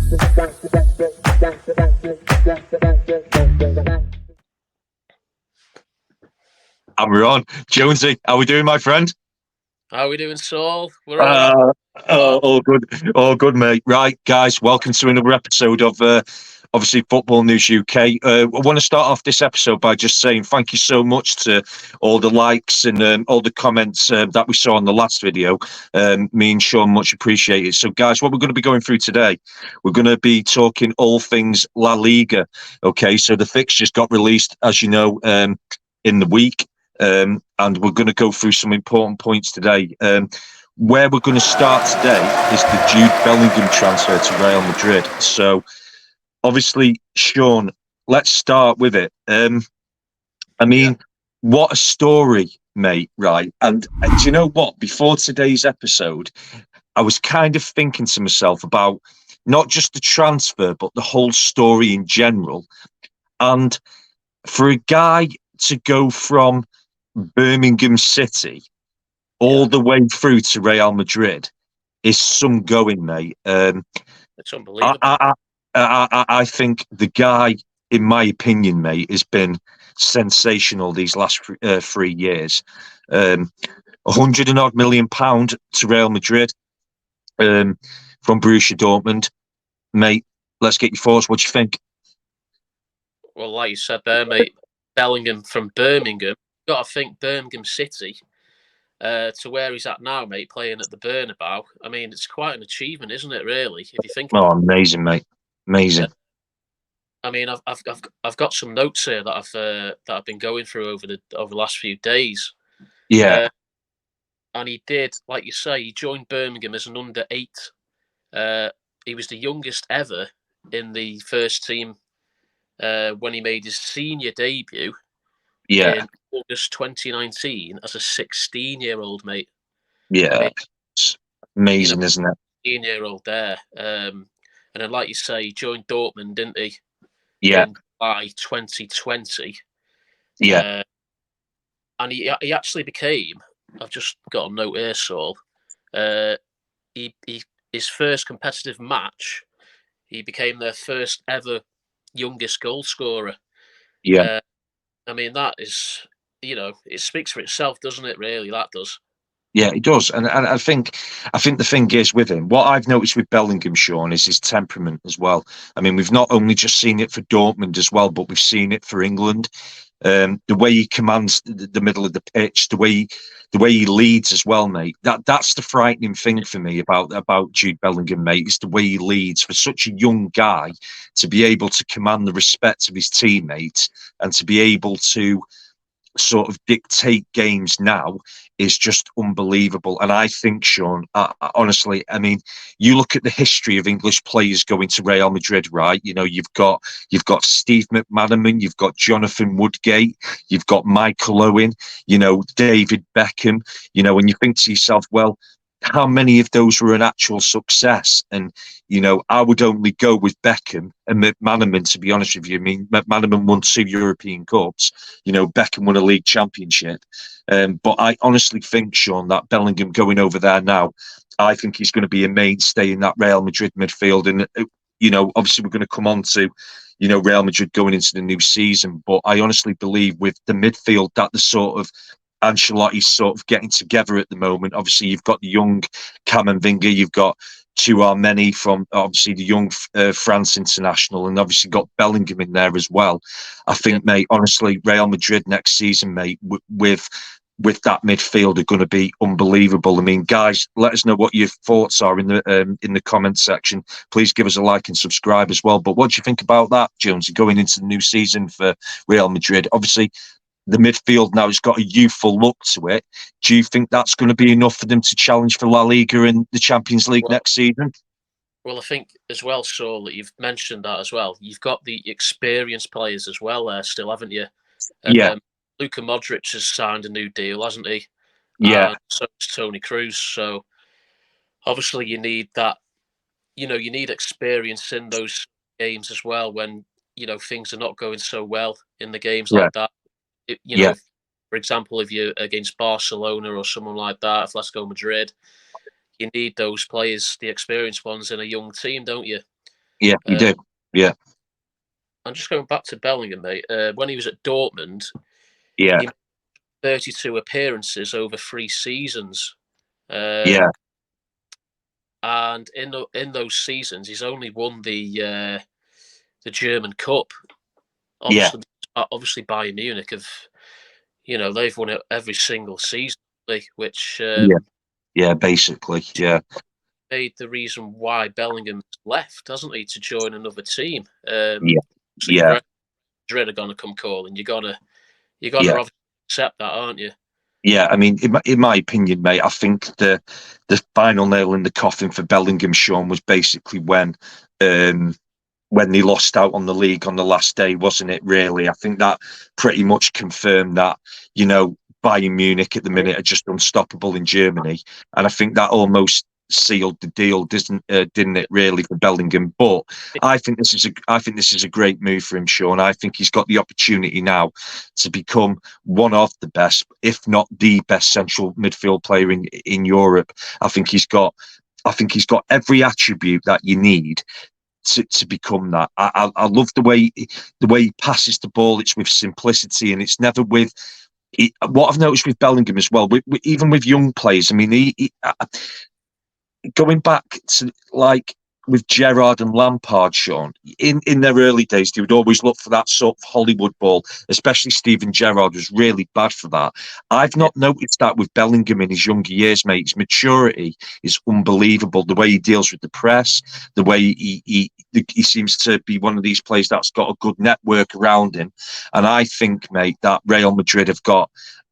And we're on. Jonesy, how we doing, my friend? How are we doing, Saul? We're all All good, mate. Right, guys, welcome to another episode of obviously Football News UK. I want to start off this episode by just saying thank you so much to all the likes and all the comments that we saw on the last video. Me and Sean much appreciated. So, guys, what we're going to be going through today, we're going to be talking all things La Liga. Okay, so the fixtures got released, as you know, in the week. And we're going to go through some important points today. Where we're going to start today is the Jude Bellingham transfer to Real Madrid. So, obviously, Sean, let's start with it. What a story, mate, right? And do you know what? Before today's episode, I was kind of thinking to myself about not just the transfer, but the whole story in general. And for a guy to go from Birmingham City all the way through to Real Madrid is some going, mate. It's unbelievable. I think the guy, in my opinion, mate, has been sensational these last 3 years. 100 and odd million pound to Real Madrid from Borussia Dortmund, mate. Let's get your thoughts. What do you think? Well, like you said there, mate, Bellingham from Birmingham. Got to think Birmingham City to where he's at now, mate, playing at the Bernabeu. I mean, it's quite an achievement, isn't it? Really, if you think. Oh, amazing, mate! Amazing. I mean, I've got some notes here that I've been going through over the last few days. Yeah. And he did, like you say, he joined Birmingham as an under-8. He was the youngest ever in the first team when he made his senior debut. Yeah. In August 2019 as a 16-year-old, mate. Yeah. I mean, it's amazing, isn't it? 16-year-old there. And then, like you say, he joined Dortmund, didn't he? Yeah. In July 2020. Yeah. And he actually became, I've just got a note here, Saul. His first competitive match, he became their first ever youngest goal scorer. Yeah. I mean, that is, it speaks for itself, doesn't it, really? That does. Yeah, it does. And I think the thing is with him, what I've noticed with Bellingham, Sean, is his temperament as well. I mean, we've not only just seen it for Dortmund as well, but we've seen it for England. The way he commands the middle of the pitch, the way he leads as well, mate. That's the frightening thing for me about Jude Bellingham, mate. Is the way he leads for such a young guy to be able to command the respect of his teammates and to be able to sort of dictate games now is just unbelievable. And I think, Sean, honestly, I mean, you look at the history of English players going to Real Madrid, right? You know, you've got Steve McManaman, you've got Jonathan Woodgate, you've got Michael Owen, you know, David Beckham, you know, and you think to yourself, well, how many of those were an actual success? And, you know, I would only go with Beckham and McManaman, to be honest with you. I mean, McManaman won 2 European Cups. You know, Beckham won a league championship. But I honestly think, Sean, that Bellingham going over there now, I think he's going to be a mainstay in that Real Madrid midfield. And, you know, obviously we're going to come on to, you know, Real Madrid going into the new season. But I honestly believe with the midfield that the sort of Ancelotti's sort of getting together at the moment. Obviously, you've got the young Camavinga, you've got Tchouaméni from obviously the young France international, and obviously got Bellingham in there as well. I think, mate, honestly, Real Madrid next season, mate, with that midfield are going to be unbelievable. I mean, guys, let us know what your thoughts are in the comment section. Please give us a like and subscribe as well. But what do you think about that, Jonesy, going into the new season for Real Madrid? Obviously, the midfield now has got a youthful look to it. Do you think that's going to be enough for them to challenge for La Liga and the Champions League next season? Well, I think as well, Saul, that you've mentioned that as well. You've got the experienced players as well there still, haven't you? Yeah. Luka Modric has signed a new deal, hasn't he? Yeah. And so has Toni Kroos. So obviously you need that, you need experience in those games as well when, things are not going so well in the games like that. For example, if you're against Barcelona or someone like that, Atletico Madrid, you need those players, the experienced ones in a young team, don't you? Yeah, you do. Yeah, I'm just going back to Bellingham, mate. When he was at Dortmund, yeah, he made 32 appearances over 3 seasons. yeah, And in those seasons, he's only won the German Cup. yeah, Obviously, Bayern Munich have, they've won it every single season, which yeah, yeah. Basically, yeah, made the reason why Bellingham left, hasn't he, to join another team. yeah, Obviously, yeah, Real Madrid are gonna come calling. You gotta yeah. obviously accept that, aren't you? Yeah, I mean, in my opinion, mate, I think the final nail in the coffin for Bellingham, Sean, was basically um, when they lost out on the league on the last day, wasn't it? Really, I think that pretty much confirmed that Bayern Munich at the minute are just unstoppable in Germany, and I think that almost sealed the deal, didn't it? Really for Bellingham, but I think this is a great move for him, Sean. I think he's got the opportunity now to become one of the best, if not the best, central midfield player in Europe. I think he's got. I think he's got every attribute that you need to become that. I love the way he passes the ball. It's with simplicity, and it's never with. What I've noticed with Bellingham as well, even with young players. I mean, going back to like with Gerrard and Lampard, Sean, in their early days, they would always look for that sort of Hollywood ball, especially Steven Gerrard was really bad for that. I've Yeah, not noticed that with Bellingham in his younger years, mate. His maturity is unbelievable. The way he deals with the press, the way he seems to be one of these players that's got a good network around him. And I think, mate, that Real Madrid have got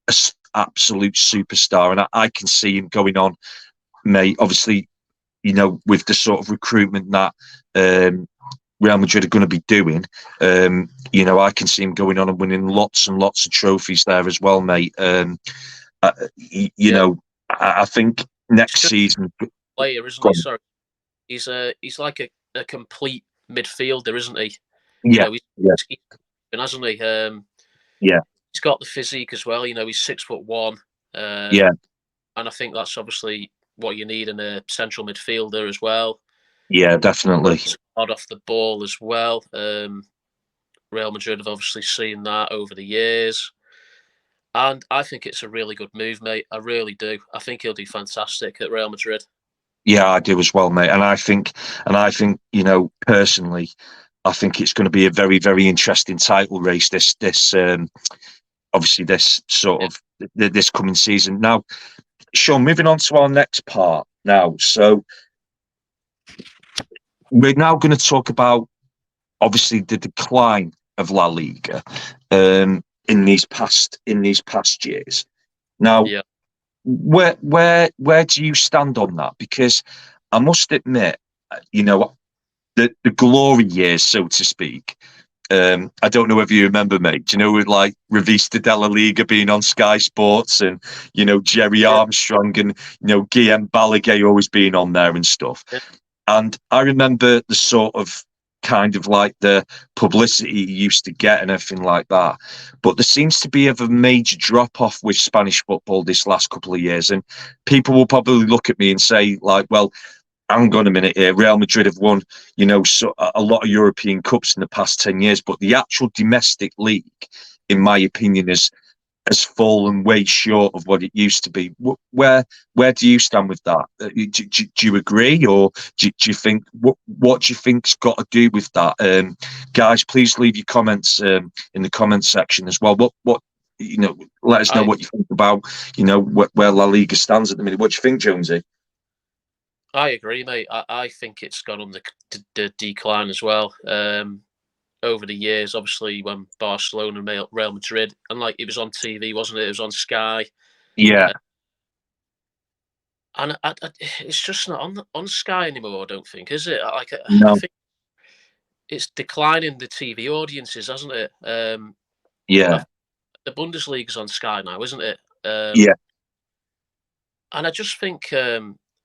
an absolute superstar, and I can see him going on, mate. Obviously, with the sort of recruitment that Real Madrid are going to be doing, I can see him going on and winning lots and lots of trophies there as well, mate. yeah. I think He's next just season. a player, isn't Go he? on. Sorry, he's like a complete midfielder, isn't he? You Yeah, know, yeah, he's hasn't he? yeah, He's got the physique as well. He's 6'1", yeah, and I think that's obviously what you need in a central midfielder as well. yeah, definitely. He's hard off the ball as well. Real Madrid have obviously seen that over the years. And I think it's a really good move, mate. I really do. I think he'll do fantastic at Real Madrid. Yeah, I do as well, mate. And I think, personally, I think it's going to be a very, very interesting title race. Obviously, this sort Yeah. of this coming season. Now, Sean, moving on to our next part now. So we're now going to talk about obviously the decline of La Liga in these past years. Now, Yeah. where do you stand on that? Because I must admit, the glory years, so to speak. I don't know if you remember, mate. Do you know, with like Revista della Liga being on Sky Sports, and Jerry Yeah. Armstrong, and Guillaume Balaguer always being on there and stuff. Yeah. And I remember the sort of kind of like the publicity you used to get and everything like that. But there seems to be a major drop off with Spanish football this last couple of years, and people will probably look at me and say like, well, hang on a minute here. Real Madrid have won, a lot of European cups in the past 10 years, but the actual domestic league, in my opinion, has fallen way short of what it used to be. Where do you stand with that? Do you agree, or do you think what do you think's got to do with that? Guys, please leave your comments in the comment section as well. Let us know I what you think about where La Liga stands at the minute. What do you think, Jonesy? I agree, mate. I think it's gone on the decline as well. Over the years, obviously, when Barcelona and Real Madrid, and like it was on TV, wasn't it? It was on Sky, Yeah, uh, and it's just not on Sky anymore. I don't think, is it? I no, think it's declining the TV audiences, hasn't it? yeah, The Bundesliga's on Sky now, isn't it? yeah, And I just think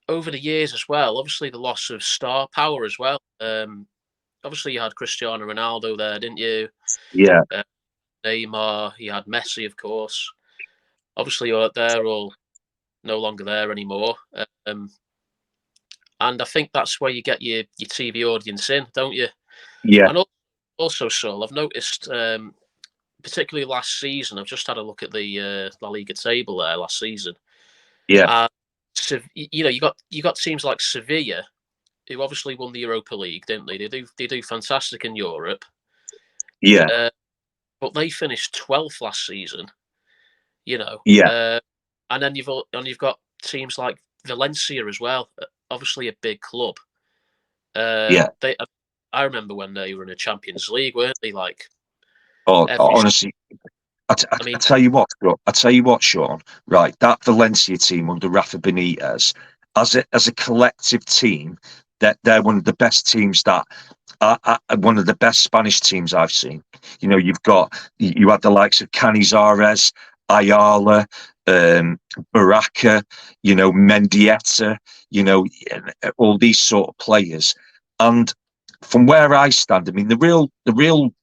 over the years as well, obviously the loss of star power as well. Obviously you had Cristiano Ronaldo there, didn't you? yeah, Uh, Neymar, you had Messi, of course. Obviously they're all no longer there anymore. and I think that's where you get your TV audience in, don't you? Yeah, And also, Saul, I've noticed, particularly last season, I've just had a look at the La Liga table there last season. yeah, And you know, you got teams like Sevilla, who obviously won the Europa League, didn't they? They do fantastic in Europe, yeah, uh, but they finished 12th last season. You know, yeah, and then you've got teams like Valencia as well. Obviously, a big club. yeah. I remember when they were in a Champions League, weren't they? Like Oh, every, honestly, I I mean, tell you what, I tell you what, Sean. Right, that Valencia team under Rafa Benitez, as a collective team, that they're one of the best teams that one of the best Spanish teams I've seen. You know, you had the likes of Canizares, Ayala, Baraka, you know, Mendieta, you know, all these sort of players. And from where I stand, I mean, the real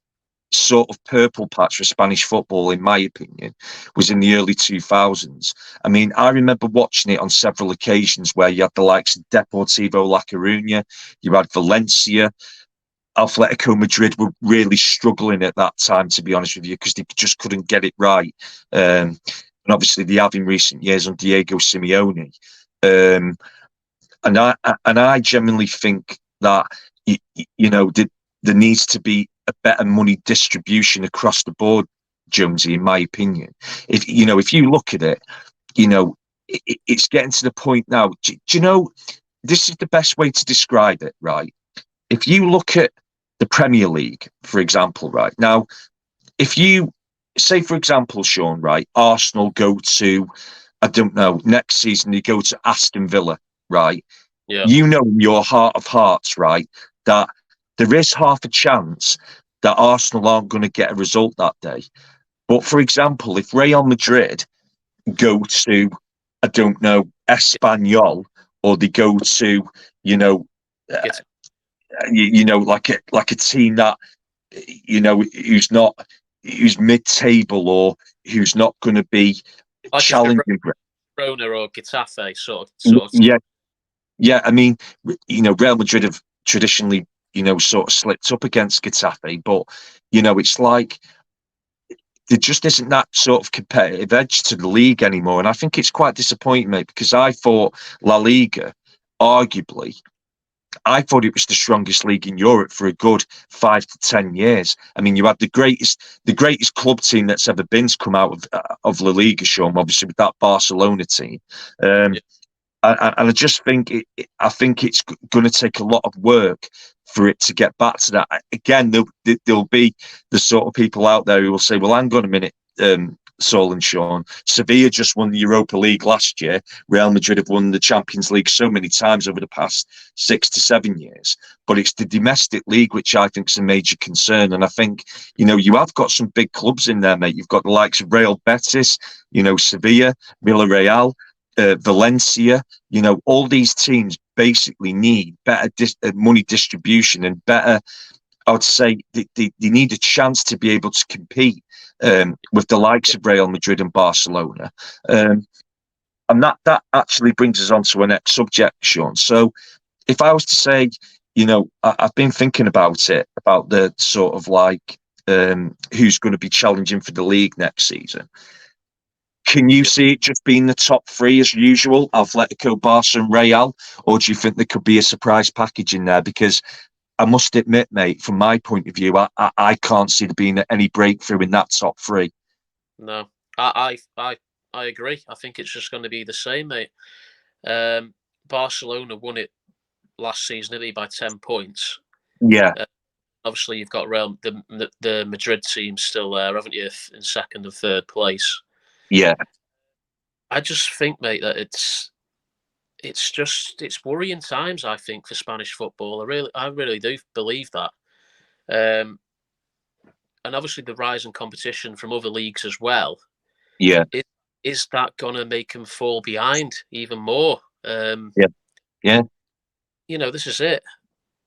sort of purple patch for Spanish football, in my opinion, was in the early 2000s. I mean, I remember watching it on several occasions where you had the likes of Deportivo La Coruña, you had Valencia, Atletico Madrid were really struggling at that time, to be honest with you, because they just couldn't get it right. And obviously, they have in recent years on Diego Simeone. Um, and I genuinely think that you know there needs to be a better money distribution across the board, Jonesy. In my opinion, if you look at it, you know, it's getting to the point now. Do you know this is the best way to describe it, right? If you look at the Premier League, for example, right now, if you say, for example, Sean, right, Arsenal go to, I don't know, next season they go to Aston Villa, right? yeah, You know in your heart of hearts, right, that there is half a chance that Arsenal aren't going to get a result that day. But for example, if Real Madrid go to, I don't know, Espanyol, or they go to, you know, uh, it's like a team that who's mid-table or who's not going to be like a challenging. Girona or Getafe sort of. Yeah, yeah. I mean, Real Madrid have traditionally, sort of slipped up against Getafe, but it's like there just isn't that sort of competitive edge to the league anymore, and I think it's quite disappointing, mate, because I thought La Liga, arguably, I thought it was the strongest league in Europe for a good 5 to 10 years. I mean, you had the greatest club team that's ever been to come out of La Liga, Sean, obviously with that Barcelona team. Um, Yeah. and I just think I think it's going to take a lot of work for it to get back to that. Again, there'll be the sort of people out there who will say, "Well, hang on a minute, Saul and Sean. Sevilla just won the Europa League last year. Real Madrid have won the Champions League so many times over the past 6 to 7 years. But it's the domestic league which I think is a major concern. And I think you have got some big clubs in there, mate. You've got the likes of Real Betis, Sevilla, Villarreal, Valencia. All these teams basically need better money distribution and better. I would say they need a chance to be able to compete with the likes of Real Madrid and Barcelona. And that actually brings us on to our next subject, Sean. So if I was to say, I've been thinking about it, about the sort of like who's going to be challenging for the league next season. Can you Yeah. see it just being the top three as usual, Atletico, Barca, and Real, or do you think there could be a surprise package in there? Because I must admit, mate, from my point of view, I can't see there being any breakthrough in that top three. No, I agree. I think it's just going to be the same, mate. Barcelona won it last season, didn't they, by 10 points. Yeah, Obviously, you've got the Madrid team still there, haven't you, in second and third place. yeah, I just think, mate, that it's worrying times. I think for Spanish football, I really do believe that. Um, and obviously the rise in competition from other leagues as well. yeah, Is that gonna make them fall behind even more? yeah, yeah, This is it.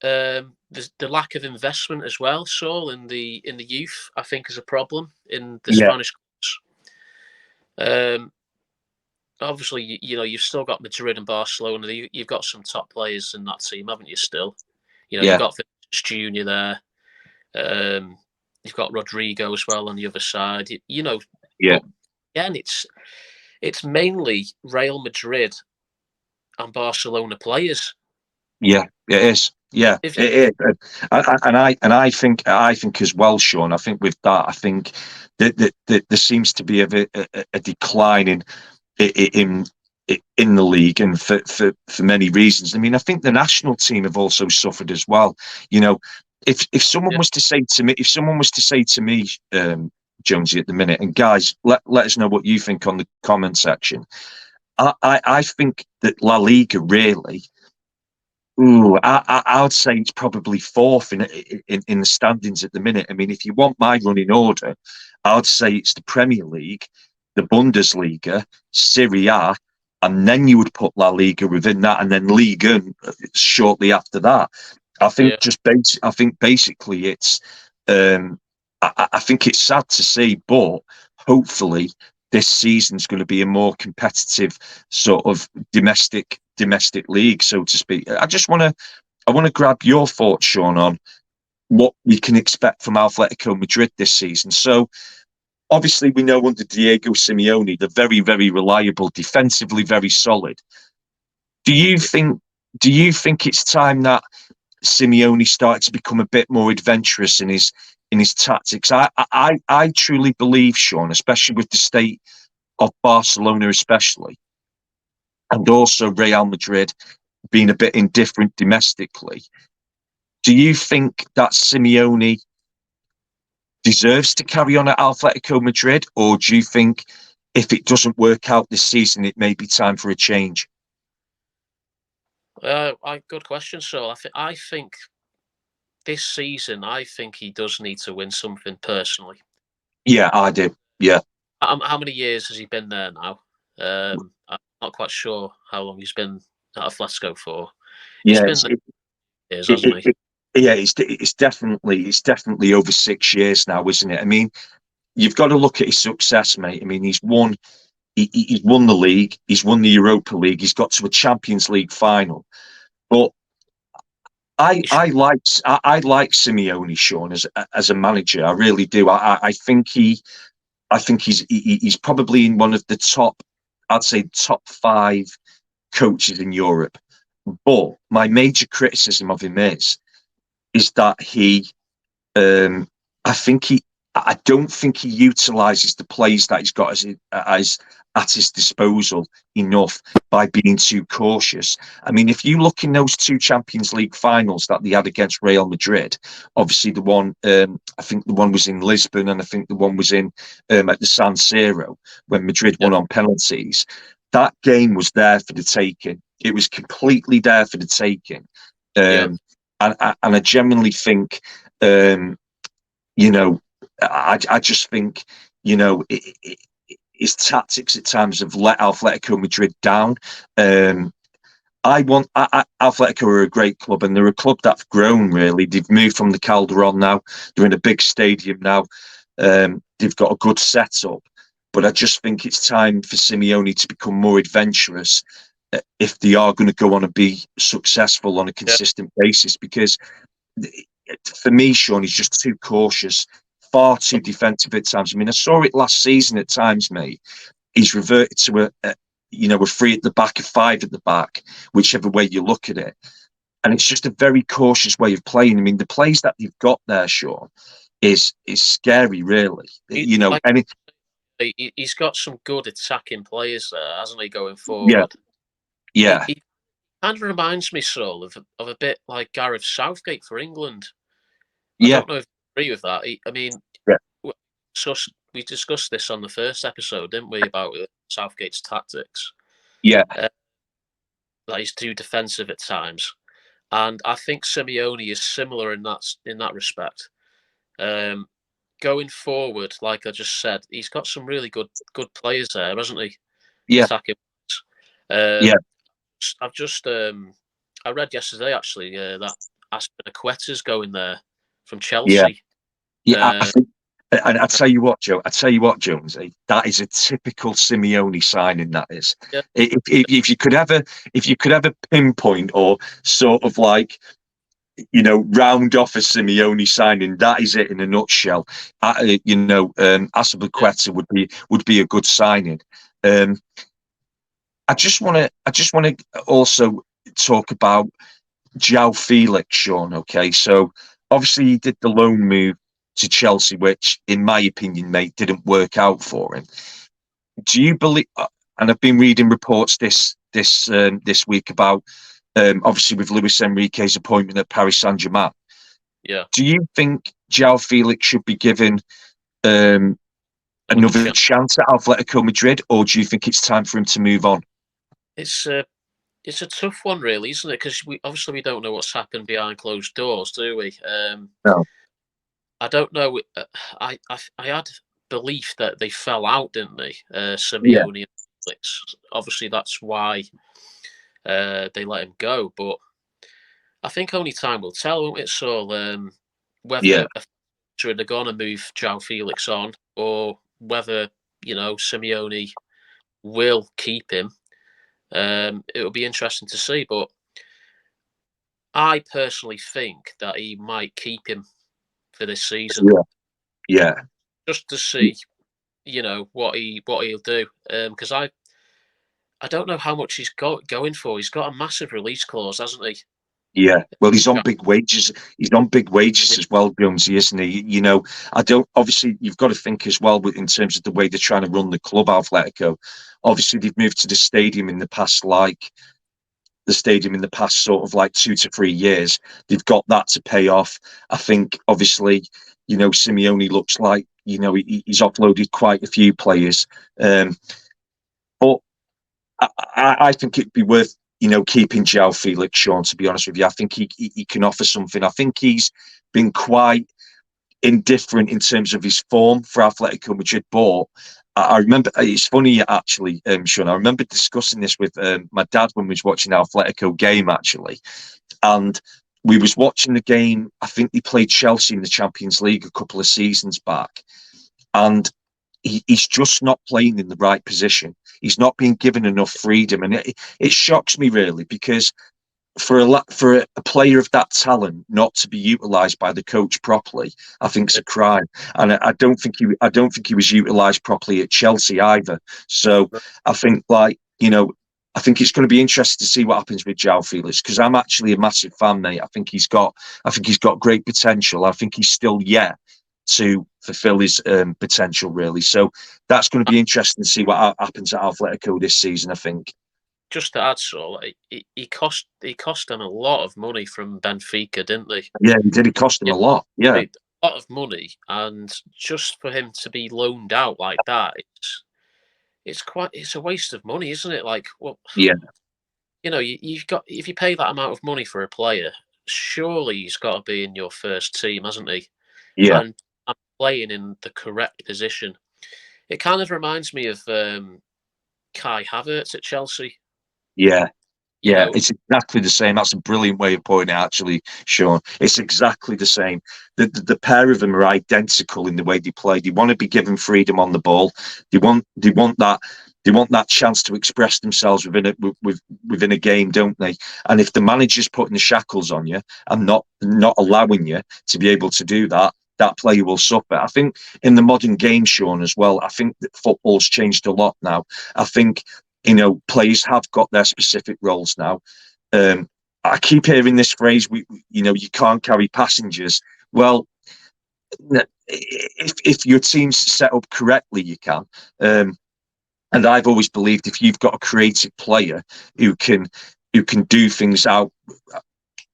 The lack of investment as well, Saul, in the youth, I think, is a problem in the yeah, Spanish clubs. Um, obviously, you've still got Madrid and Barcelona. You've got some top players in that team, haven't you? Still, you've Yeah, got Vinicius Junior there. You've got Rodrigo as well on the other side. yeah, But again, it's mainly Real Madrid and Barcelona players. yeah. It is. Yeah, If you, it is. And I think as well, Sean. I think with that, I think that there seems to be a decline in in the league, and for many reasons. I mean, I think the national team have also suffered as well. You know, if someone yeah, was to say to me, if someone was to say to me, Jonesy, at the minute, and guys, let us know what you think on the comment section. I think that La Liga really. Ooh, I would say it's probably fourth in the standings at the minute. I mean, if you want my running order, I would say it's the Premier League, the Bundesliga, Serie A, and then you would put La Liga within that, and then Liga shortly after that. I think yeah, I think basically it's I think it's sad to see, but hopefully this season's going to be a more competitive sort of domestic league, so to speak. I want to grab your thoughts, Sean, on what we can expect from Atletico Madrid this season. So obviously we know under Diego Simeone they're very, very reliable, defensively very solid. Do you yeah. think do you think it's time that Simeone started to become a bit more adventurous in his tactics? I truly believe, Sean, especially with the state of Barcelona, especially, and also Real Madrid being a bit indifferent domestically. Do you think that Simeone deserves to carry on at Atletico Madrid, or do you think if it doesn't work out this season, it may be time for a change? Good question. So I think this season, I think he does need to win something personally. Yeah, I do. Yeah, How many years has he been there now? I'm not quite sure how long he's been at Atletico for. He's yeah, been there years, it, hasn't it, he? it, yeah. It's definitely over 6 years now, isn't it? I mean, you've got to look at his success, mate. I mean, he's won the league, he's won the Europa League, he's got to a Champions League final. But I like Simeone, Sean, as a manager. I really do. I think he's probably in one of the top, I'd say top five coaches in Europe. But my major criticism of him is that um, I think I don't think he utilises the plays that he's got as at his disposal enough by being too cautious. I mean, if you look in those two Champions League finals that they had against Real Madrid, obviously the one I think the one was in Lisbon, and I think the one was in at the San Siro when Madrid Yeah, won on penalties. That game was there for the taking. It was completely there for the taking. yeah, And I genuinely think um, you know, I just think, his tactics at times have let Atletico Madrid down. Um, Atletico are a great club, and they're a club that's grown. Really, they've moved from the Calderon now. They're in a big stadium now. They've got a good setup, but I just think it's time for Simeone to become more adventurous if they are going to go on and be successful on a yeah, consistent basis. Because for me, Sean, he's just too cautious, far too defensive at times. I mean, I saw it last season at times, mate. He's reverted to a three at the back, a five at the back, whichever way you look at it. And it's just a very cautious way of playing. I mean, the plays that you've got there, Sean, is scary, really. Like And he's got some good attacking players there, hasn't he? Going yeah, forward, yeah, he kind of reminds me, Saul, of a bit like Gareth Southgate for England. I yeah, don't know if you agree with that. I mean, yeah, so we discussed this on the first episode, didn't we, about Southgate's tactics? yeah, Uh, that he's too defensive at times, and I think Simeone is similar in that respect. Um, Going forward, like I just said, he's got some really good players there, hasn't he? yeah, Attacking. yeah, Um, I've just I read yesterday actually that Aspinaqueta's going there from yeah, Chelsea. yeah. I Uh, think. And I tell you what, Joe. I tell you what, Jonesy. That is a typical Simeone signing. That is. Yeah, If you could ever pinpoint or sort of like round off a Simeone signing, that is it in a nutshell. yeah, Asamoah would be a good signing. Um, I just want to also talk about João Felix, Sean. Okay, so obviously he did the loan move to Chelsea, which, in my opinion, mate, didn't work out for him. Do you believe? And I've been reading reports this week about obviously with Luis Enrique's appointment at Paris Saint-Germain. yeah. Do you think João Felix should be given Another another chance. chance at Atletico Madrid, or do you think it's time for him to move on? It's a tough one, really, isn't it? Because we don't know what's happened behind closed doors, do we? No. I don't know. I had belief that they fell out, didn't they? Yeah, Simeone and Felix. Obviously, that's why they let him go. But I think only time will tell, won't it? So yeah, whether they're going to move João Felix on, or whether Simeone will keep him, it'll be interesting to see. But I personally think that he might keep him for this season, yeah, yeah. just to see, what he'll do. Because I don't know how much he's got going for. He's got a massive release clause, hasn't he? Yeah, well, he's on big wages. He's on big wages as well, Jonesy, isn't he? I don't. Obviously, you've got to think as well in terms of the way they're trying to run the club, Atletico. Obviously, they've moved to the stadium in the past, sort of like 2 to 3 years. They've got that to pay off. I think, obviously, Simeone looks like he's offloaded quite a few players, but I think it'd be worth keeping João Felix, Sean. To be honest with you, I think he can offer something. I think he's been quite indifferent in terms of his form for Atletico Madrid. But I remember it's funny actually, Sean. I remember discussing this with my dad when we was watching the Atletico game actually, and we was watching the game. I think they played Chelsea in the Champions League a couple of seasons back, and he's just not playing in the right position. He's not being given enough freedom, and it shocks me really because for a player of that talent not to be utilised by the coach properly, I think it's a crime. And I don't think he was utilised properly at Chelsea either. So I think I think it's going to be interesting to see what happens with João Felix because I'm actually a massive fan, mate. I think he's got great potential. I think he's still yet to fulfil his potential, really. So that's going to be interesting to see what happens at Atletico this season, I think. Just to add, so he cost them a lot of money from Benfica, didn't they? Yeah, he did. It cost him a lot. Yeah, A lot of money, and just for him to be loaned out like that, it's a waste of money, isn't it? Like, well, yeah, you've got if you pay that amount of money for a player, surely he's got to be in your first team, hasn't he? yeah, And playing in the correct position. It kind of reminds me of Kai Havertz at Chelsea. yeah. You Yeah, know, it's exactly the same. That's a brilliant way of putting it, actually, Sean. It's exactly the same. The pair of them are identical in the way they play. They want to be given freedom on the ball. They want that chance to express themselves within a game, don't they? And if the manager's putting the shackles on you and not allowing you to be able to do that, that player will suffer. I think in the modern game, Sean, as well, I think that football's changed a lot now. I think players have got their specific roles now. I keep hearing this phrase, you can't carry passengers. Well, if your team's set up correctly, you can. And I've always believed if you've got a creative player who can do things out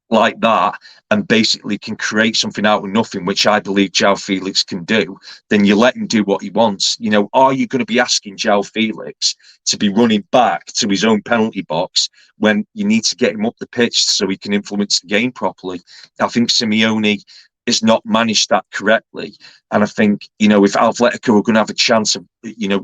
like that and basically can create something out of nothing, which I believe João Felix can do, then you let him do what he wants. Are you going to be asking João Felix to be running back to his own penalty box when you need to get him up the pitch so he can influence the game properly? I think Simeone has not managed that correctly. And I think, if Atletico are going to have a chance of,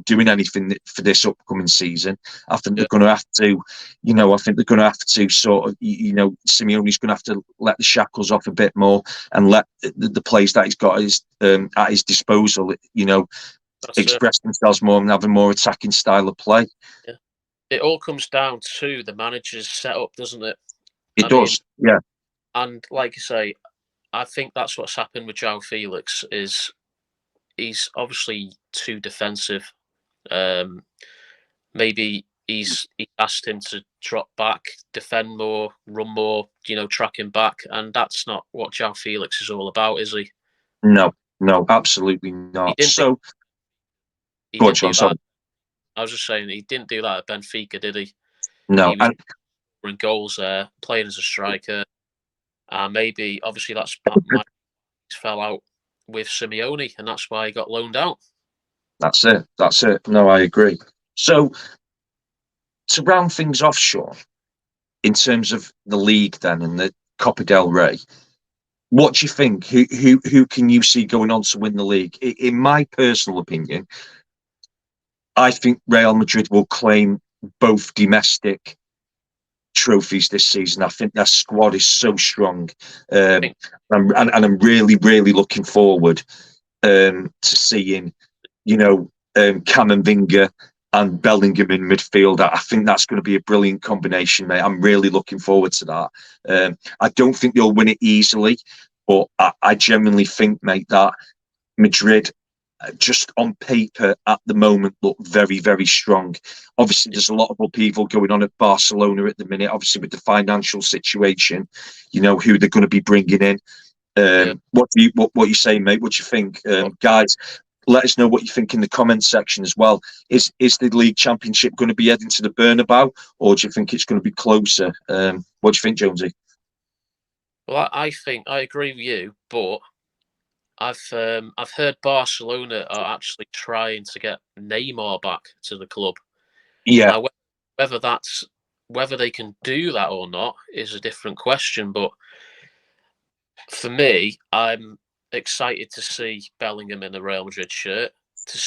doing anything for this upcoming season, I think they're going to have to, I think they're going to have to sort of, Simeone's going to have to let the shackles off a bit more and let the players that he's got at his disposal, express themselves more and have a more attacking style of play. Yeah. It all comes down to the manager's setup, doesn't it? It does, yeah. And like I say, I think that's what's happened with João Felix is he's obviously too defensive. Maybe he asked him to drop back, defend more, run more, track him back, and that's not what João Felix is all about, is he? No, absolutely not. He didn't do Sorry. that. I was just saying he didn't do that at Benfica, did he? No, He was scoring goals there, playing as a striker. Maybe obviously that fell out with Simeone, and that's why he got loaned out. That's it. No, I agree. So to round things off, Sean, in terms of the league then and the Copa del Rey, what do you think? Who can you see going on to win the league? In my personal opinion, I think Real Madrid will claim both domestic trophies this season. I think their squad is so strong, and I'm really, really looking forward to seeing, Camavinga and Bellingham in midfield. I think that's going to be a brilliant combination, mate. I'm really looking forward to that. I don't think they'll win it easily, but I genuinely think, mate, that Madrid, just on paper at the moment, look very, very strong. Obviously, there's a lot of upheaval going on at Barcelona at the minute, obviously with the financial situation, who they're going to be bringing in. What you say, mate? What do you think? Guys, let us know what you think in the comments section as well. Is the league championship going to be heading to the Bernabeu, or do you think it's going to be closer? What do you think, Jonesy? Well, I think I agree with you, but I've heard Barcelona are actually trying to get Neymar back to the club. Yeah. Now, whether they can do that or not is a different question. But for me, I'm excited to see Bellingham in a Real Madrid shirt.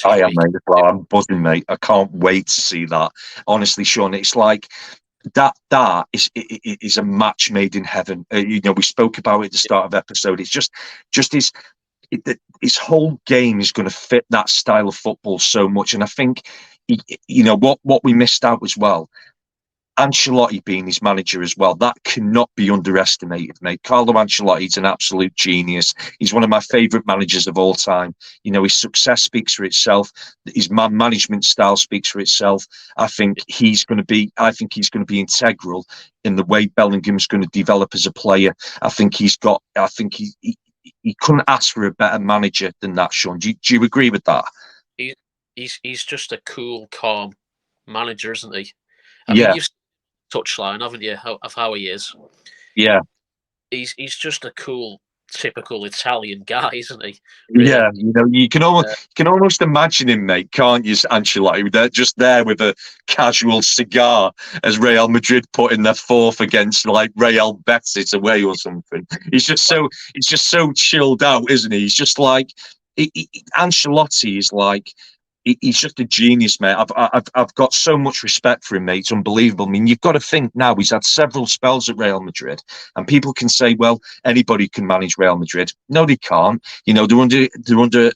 I am, mate. Well, I'm buzzing, mate. I can't wait to see that. Honestly, Sean, it's like that is a match made in heaven. We spoke about it at the start of the episode. It's just his whole game is going to fit that style of football so much. And I think, what we missed out as well, Ancelotti being his manager as well, that cannot be underestimated, mate. Carlo Ancelotti's an absolute genius. He's one of my favourite managers of all time. His success speaks for itself. His management style speaks for itself. I think he's going to be integral in the way Bellingham's going to develop as a player. I think he couldn't ask for a better manager than that, Sean. Do you agree with that? He's just a cool, calm manager, isn't he? I mean, you've touchline, haven't you, of how he is? Yeah. He's just a cool, typical Italian guy, isn't he? Really? Yeah, you can almost imagine him, mate, can't you, Ancelotti? They're just there with a casual cigar as Real Madrid put in their fourth against like Real Betis away or something. He's just so chilled out, isn't he? He's just like Ancelotti is like. He's just a genius, mate. I've got so much respect for him, mate. It's unbelievable. I mean, you've got to think now he's had several spells at Real Madrid, and people can say, well, anybody can manage Real Madrid. No, they can't. They're under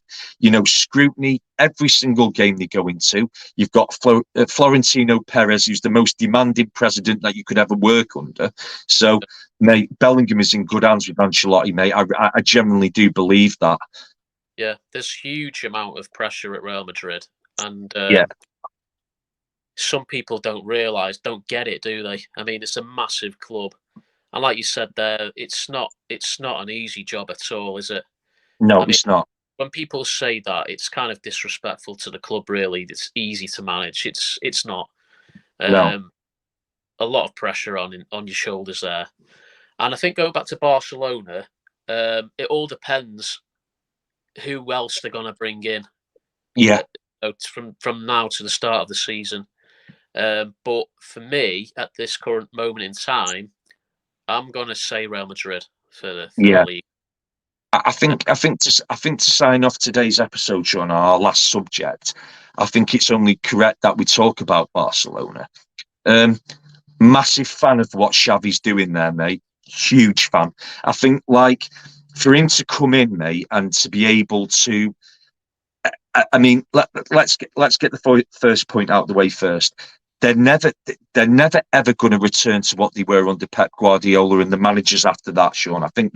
scrutiny every single game they go into. You've got Florentino Perez, who's the most demanding president that you could ever work under. So, mate, Bellingham is in good hands with Ancelotti, mate. I genuinely do believe that. Yeah, there's huge amount of pressure at Real Madrid, and some people don't get it, do they? I mean, it's a massive club, and like you said there, it's not an easy job at all, is it? No, it's not. When people say that, it's kind of disrespectful to the club. Really, it's easy to manage. It's not. No. A lot of pressure on your shoulders there, and I think going back to Barcelona, it all depends who else they're going to bring in. Yeah. From now to the start of the season. But for me, at this current moment in time, I'm going to say Real Madrid for the league. I think to sign off today's episode, Sean, our last subject, I think it's only correct that we talk about Barcelona. Um, Massive fan of what Xavi's doing there, mate. Huge fan. I think like for him to come in, mate, and to be able to. I mean, let's get the first point out of the way first. They're never they're never ever going to return to what they were under Pep Guardiola and the managers after that, Sean. I think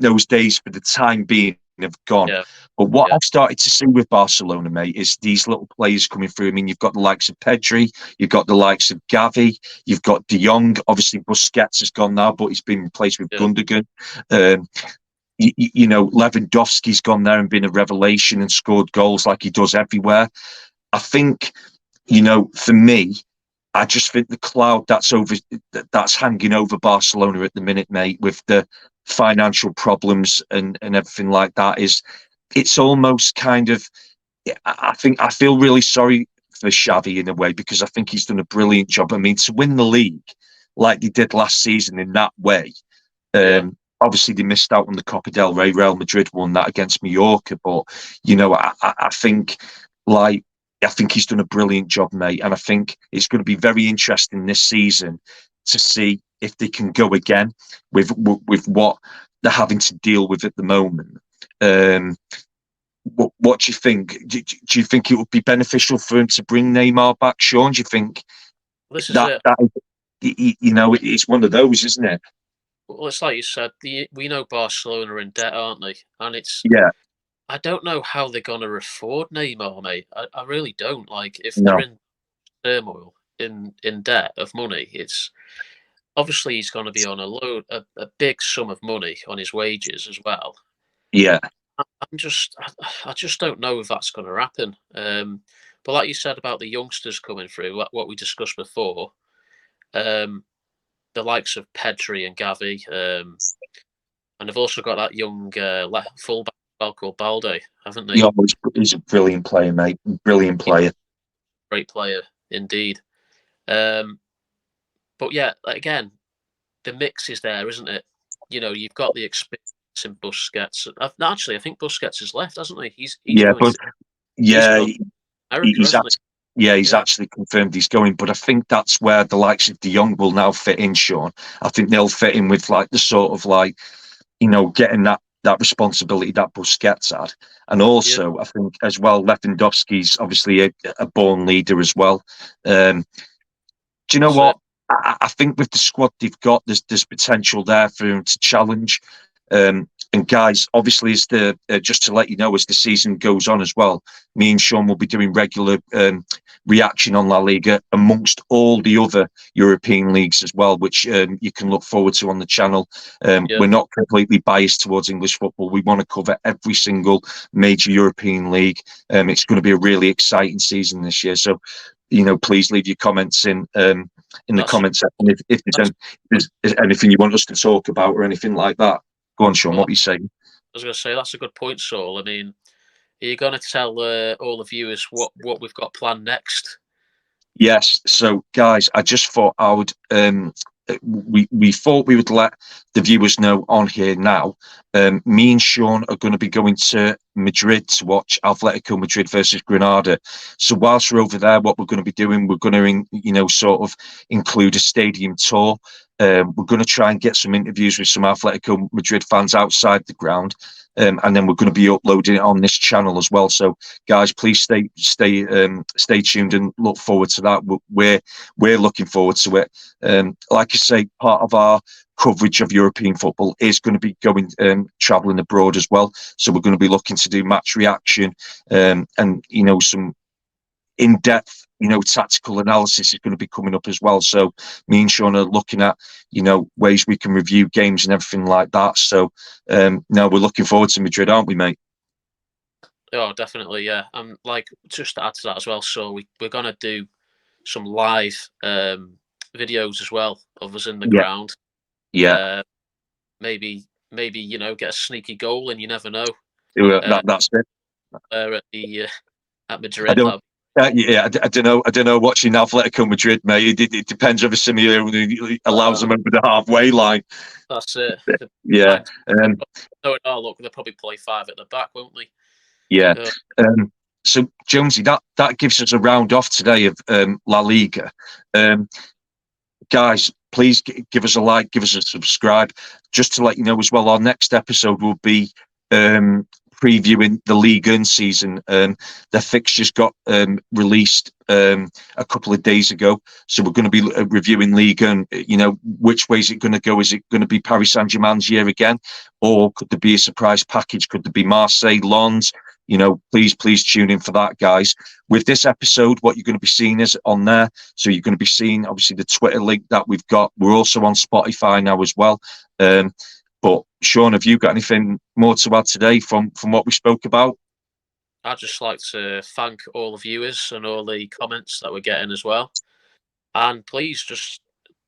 those days for the time being have gone. Yeah, But what yeah, I've started to see with Barcelona, mate, is these little players coming through. I mean, you've got the likes of Pedri, you've got the likes of Gavi, you've got De Jong. Obviously, Busquets has gone now, but he's been replaced with yeah. Gundogan. Um, Lewandowski's gone there and been a revelation and scored goals like he does everywhere. I think, for me, I just think the cloud that's hanging over Barcelona at the minute, mate, with the financial problems and everything like that, is it's almost kind of. I feel really sorry for Xavi in a way because I think he's done a brilliant job. I mean, to win the league like they did last season in that way, Yeah. obviously they missed out on the Copa del Rey. Real Madrid won that against Mallorca, but I think like I think he's done a brilliant job, mate, and I think it's going to be very interesting this season to see if they can go again with what they're having to deal with at the moment. Um, what do you think? Do you think it would be beneficial for him to bring Neymar back, Sean? Do you think This is that it. that it's one of those, isn't it? Well, it's like you said. We know Barcelona are in debt, aren't they? And Yeah, I don't know how they're gonna afford Neymar, mate. I really don't. Like, if they're no, in turmoil, in debt of money, it's obviously he's going to be on a big sum of money on his wages as well. yeah, I just don't know if that's going to happen. But like you said about the youngsters coming through, what we discussed before, um, the likes of Pedri and Gavi, and they've also got that young fullback called Balde, haven't they? he's a brilliant player, mate. Brilliant He's player. a great player indeed. Um, but yeah, again, the mix is there, isn't it? You've got the experience in Busquets. Actually, I think Busquets has left, hasn't he? He's Yeah, going but to he's yeah, going to America, he's hasn't actually yeah, he? he's Yeah, actually confirmed he's going. But I think that's where the likes of De Jong will now fit in, Sean. I think they'll fit in with like the sort of like getting that responsibility that Busquets had, and yeah, also I think as well Lewandowski's obviously a born leader as well. Um, do you know that's it. what? I think with the squad they've got, there's potential there for him to challenge. And guys, obviously, as the just to let you know, as the season goes on as well, me and Sean will be doing regular reaction on La Liga amongst all the other European leagues as well, which you can look forward to on the channel. Yeah, We're not completely biased towards English football. We want to cover every single major European league. It's going to be a really exciting season this year. So please leave your comments in the that's comments section if that's there's anything you want us to talk about or anything like that. Go on, Sean. well. What were you saying? I was going to say that's a good point, Saul. I mean, are you going to tell all the viewers what we've got planned next? Yes. So, guys, I just thought I would. We thought we would let the viewers know on here now. Me and Sean are going to be going to Madrid to watch Atletico Madrid versus Granada. So, whilst we're over there, what we're going to be doing, we're going to, sort of include a stadium tour. We're going to try and get some interviews with some Atletico Madrid fans outside the ground. And then we're going to be uploading it on this channel as well. So, guys, please stay tuned and look forward to that. We're looking forward to it. Like I say, part of our coverage of European football is going to be going traveling abroad as well. So we're going to be looking to do match reaction and some in-depth tactical analysis is going to be coming up as well. So me and Sean are looking at ways we can review games and everything like that. So now we're looking forward to Madrid, aren't we, mate? Oh, definitely, yeah. And like just to add to that as well, so we're going to do some live videos as well of us in the Yeah, ground. yeah. Uh, maybe get a sneaky goal, and you never know. That's it. At the I at don't Madrid. Yeah, I don't know. I don't know. Watching Atletico Madrid, mate. It depends if Simeone allows them over the halfway line. That's it. Yeah. No, look, they'll probably play 5 at the back, won't they? Yeah. So Jonesy, that gives us a round off today of La Liga. Guys, please give us a like, give us a subscribe. Just to let you know as well, our next episode will be previewing the Liga season. Their fixtures got released a couple of days ago, so we're going to be reviewing Liga and which way is it going to go? Is it going to be Paris Saint-Germain's year again, or could there be a surprise package? Could there be Marseille, Lens? Please tune in for that, guys. With this episode, what you're going to be seeing is on there. So you're going to be seeing, obviously, the Twitter link that we've got. We're also on Spotify now as well. But Sean, have you got anything more to add today from what we spoke about? I'd just like to thank all the viewers and all the comments that we're getting as well. And please just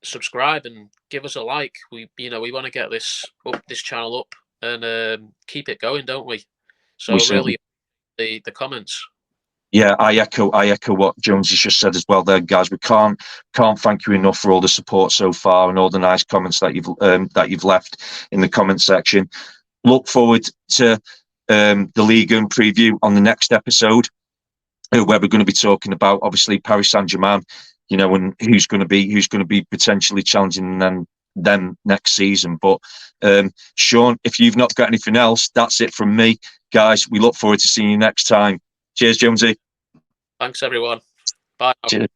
subscribe and give us a like. We want to get this channel up and keep it going, don't we? So really, the comments. Yeah, I echo what Jones has just said as well there, guys. We can't thank you enough for all the support so far and all the nice comments that you've left in the comment section. Look forward to the Liga and preview on the next episode, where we're going to be talking about obviously Paris Saint-Germain, and who's going to be potentially challenging them next season. But Sean, if you've not got anything else, that's it from me, guys. We look forward to seeing you next time. Cheers, Jonesy. Thanks, everyone. Bye. Cheers.